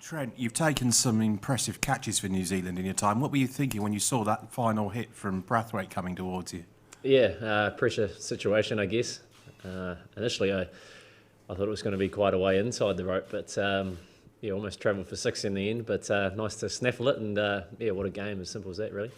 Trent, you've taken some impressive catches for New Zealand in your time. What were you thinking when you saw that final hit from Brathwaite coming towards you? Yeah, pressure situation, I guess. Initially, I thought it was going to be quite a way inside the rope, but almost travelled for 6 in the end. But nice to snaffle it, and what a game! As simple as that, really.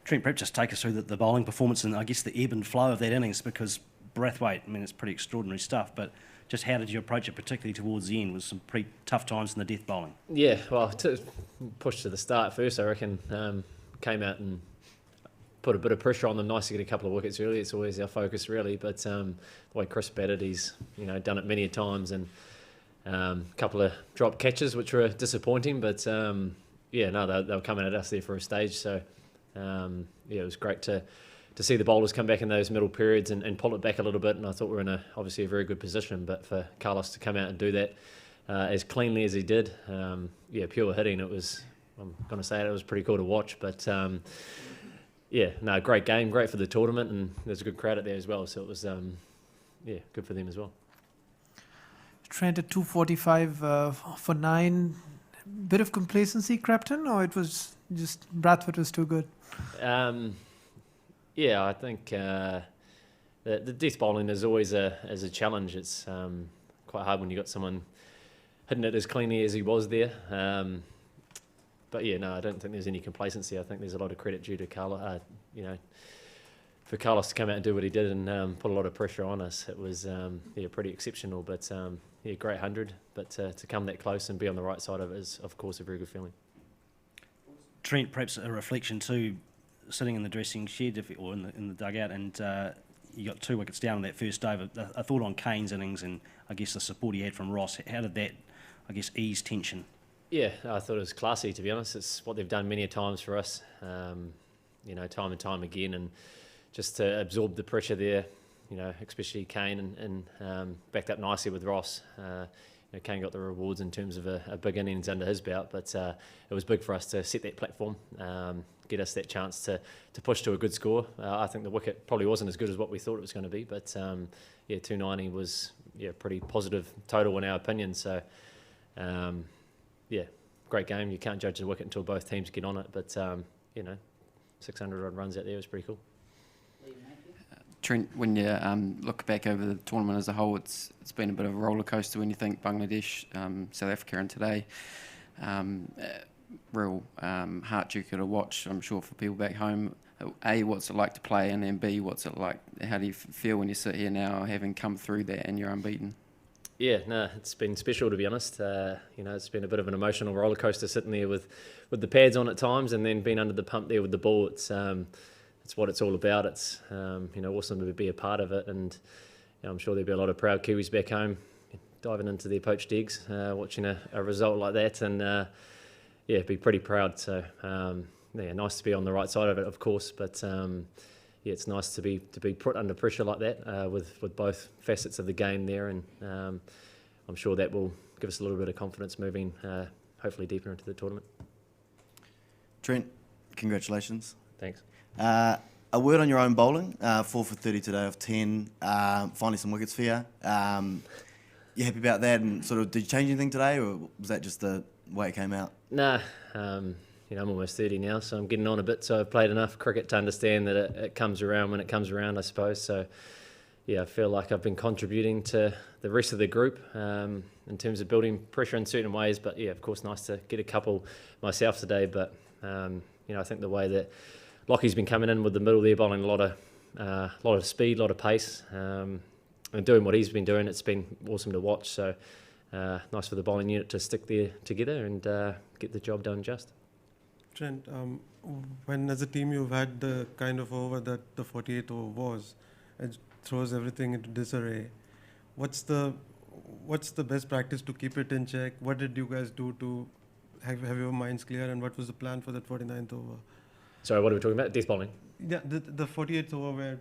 Trent, perhaps just take us through the bowling performance and I guess the ebb and flow of that innings, because Brathwaite, it's pretty extraordinary stuff, but just how did you approach it, particularly towards the end, with some pretty tough times in the death bowling? Yeah, well, to push to the start first, I reckon, came out and put a bit of pressure on them. Nice to get a couple of wickets early. It's always our focus, really. But the way Chris batted, he's done it many times, and a couple of drop catches which were disappointing. But they were coming at us there for a stage. So it was great to see the bowlers come back in those middle periods and pull it back a little bit. And I thought we were in obviously a very good position. But for Carlos to come out and do that as cleanly as he did, pure hitting. It was. I'm going to say it was pretty cool to watch. But great game, great for the tournament, and there's a good crowd out there as well. So it was, good for them as well. Trent at 245 for 9. Bit of complacency crept in, or it was just Brathwaite was too good? I think the death bowling is always a challenge. It's quite hard when you've got someone hitting it as cleanly as he was there. But I don't think there's any complacency. I think there's a lot of credit due to Carlos, for Carlos to come out and do what he did and put a lot of pressure on us. It was pretty exceptional. But great 100. But to come that close and be on the right side of it is, of course, a very good feeling. Trent, perhaps a reflection too, sitting in the dressing shed or in the dugout, and you got 2 wickets down on that first day. A thought on Kane's innings and I guess the support he had from Ross. How did that, I guess, ease tension? Yeah, I thought it was classy, to be honest. It's what they've done many a times for us, time and time again, and just to absorb the pressure there, especially Kane and backed up nicely with Ross. Kane got the rewards in terms of a big innings under his belt, but it was big for us to set that platform, get us that chance to push to a good score. I think the wicket probably wasn't as good as what we thought it was going to be, but 290 was pretty positive total in our opinion. So. Great game. You can't judge the wicket until both teams get on it, but 600 odd runs out there was pretty cool. Trent, when you look back over the tournament as a whole, it's been a bit of a roller coaster when you think Bangladesh, South Africa, and today. Real heart-jerker to watch, I'm sure, for people back home. A, what's it like to play, and then B, what's it like? How do you feel when you sit here now, having come through that and you're unbeaten? Yeah, it's been special, to be honest. It's been a bit of an emotional roller coaster sitting there with the pads on at times, and then being under the pump there with the ball. It's what it's all about. It's awesome to be a part of it, and I'm sure there'll be a lot of proud Kiwis back home diving into their poached eggs, watching a result like that, and be pretty proud. So nice to be on the right side of it, of course, but. It's nice to be put under pressure like that with both facets of the game there, and I'm sure that will give us a little bit of confidence moving hopefully deeper into the tournament. Trent, congratulations. Thanks. A word on your own bowling, 4 for 30 today off 10, finally some wickets for you. You happy about that, and sort of did you change anything today, or was that just the way it came out? Nah. I'm almost 30 now, so I'm getting on a bit. So I've played enough cricket to understand that it comes around when it comes around, I suppose. So, I feel like I've been contributing to the rest of the group in terms of building pressure in certain ways. But, of course, nice to get a couple myself today. But, I think the way that Lockie's been coming in with the middle there, bowling a lot of speed, a lot of pace, and doing what he's been doing, it's been awesome to watch. So, nice for the bowling unit to stick there together and get the job done just. Trent, when as a team you've had the kind of over that the 48th over was, it throws everything into disarray. What's the best practice to keep it in check? What did you guys do to have your minds clear, and what was the plan for that 49th over? Sorry, what are we talking about? Death bowling? Yeah, the 48th over where,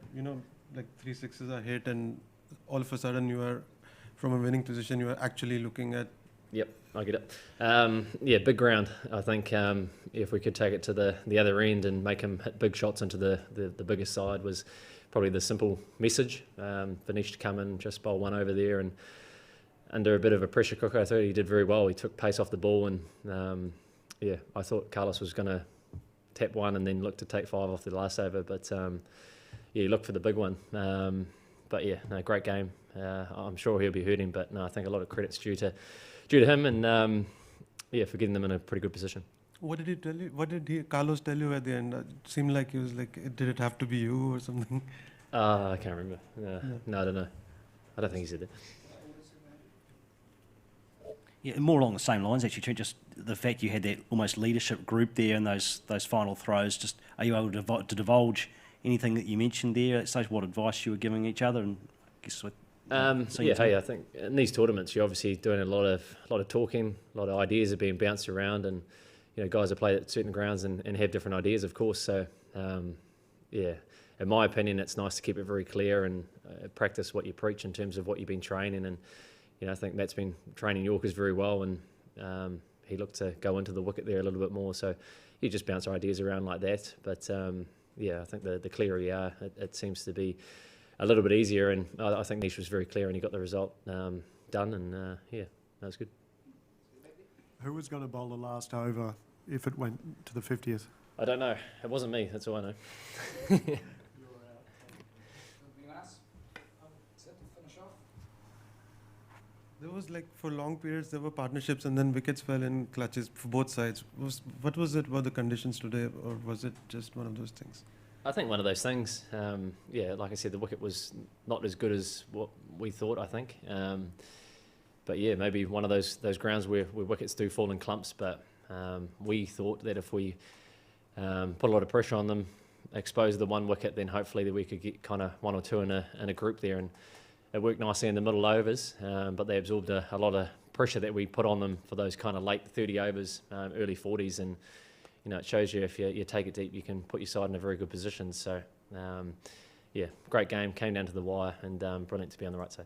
like 3 sixes are hit and all of a sudden you are, from a winning position, you are actually looking at. Yep, I get it. Big ground. I think if we could take it to the other end and make him hit big shots into the bigger side was probably the simple message. Vanish to come in, just bowl one over there, and under a bit of a pressure cooker, I thought he did very well. He took pace off the ball, and I thought Carlos was going to tap one and then look to take 5 off the last over, but he looked for the big one. But yeah, no, great game. I'm sure he'll be hurting, but no, I think a lot of credit's due to him, and for getting them in a pretty good position. What did he tell you? What did Carlos tell you at the end? It seemed like he was like, did it have to be you or something? I can't remember. No, I don't know. I don't think he said that. Yeah, more along the same lines actually, Trent, just the fact you had that almost leadership group there in those final throws, just are you able to divulge anything that you mentioned there, at stage, what advice you were giving each other? And I guess I think in these tournaments you're obviously doing a lot of talking, a lot of ideas are being bounced around, and guys that play at certain grounds and have different ideas, of course. So in my opinion, it's nice to keep it very clear and practice what you preach in terms of what you've been training. And I think Matt's been training Yorkers very well, and he looked to go into the wicket there a little bit more. So you just bounce ideas around like that. But I think the clearer you are, it seems to be a little bit easier. And I think Nish was very clear, and he got the result done. And that was good. Who was going to bowl the last over if it went to the 50th? I don't know. It wasn't me. That's all I know. There was like for long periods there were partnerships and then wickets fell in clutches for both sides. What was it about the conditions today, or was it just one of those things? I think one of those things. Like I said, the wicket was not as good as what we thought, I think. But yeah, maybe one of those grounds where wickets do fall in clumps. But we thought that if we put a lot of pressure on them, expose the one wicket, then hopefully that we could get kind of 1 or 2 in a group there. And it worked nicely in the middle overs, but they absorbed a lot of pressure that we put on them for those kind of late 30 overs, early 40s. And it shows you if you take it deep, you can put your side in a very good position. So, great game, came down to the wire, and brilliant to be on the right side.